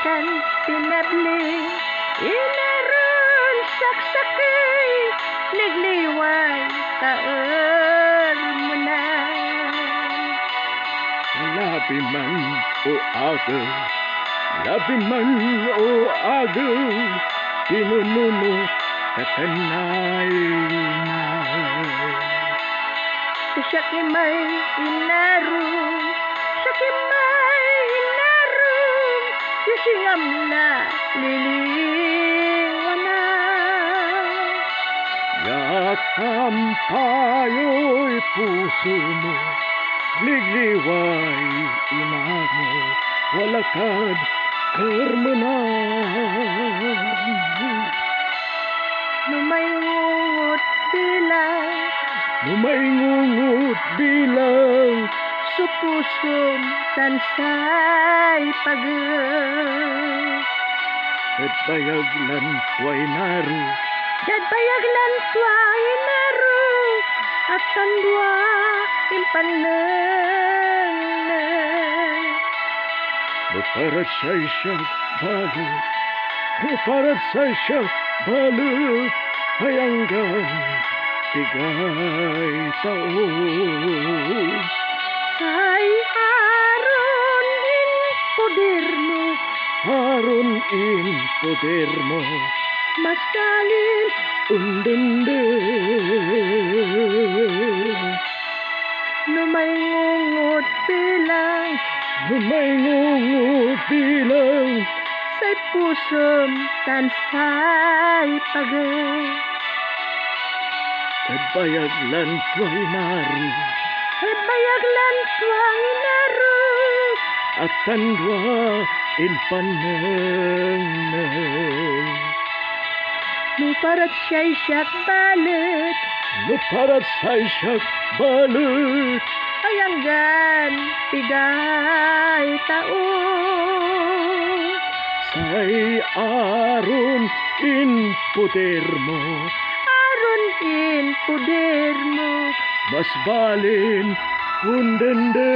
kan pinabli inaron saksakay nagliway kaermenan. Labi man o agaw, labi man o agaw, pinununo katanay na. Sakimay inarum, sakimay inarum, sisingam na liliwanan. Yatampayo'y puso mo, ligliway inamo, walakad kermenan. Numayngungot bilang, Numayngungot bilang, sa pusom tansay pagod. at bayaglan tuway naru, Dad bayaglan tuay naru, at tandwa impaneng. Para siya'y balut, para siya'y balut, hayanggan tigay taon. Say aron in poder mo, Haron in poder mo, mas dalim undende. numayngungot bilang, Numayngungot bilang, say pusom tansay pagod. at bayaglan tuway naru, Ay bayaglan tuay naru, at tandwa in paneng. nuparat siya'y siyak balit, Para siya'y balut, ayanggan pigay taon. say aron in poder mo, Aron in poder mo, mas balin undende.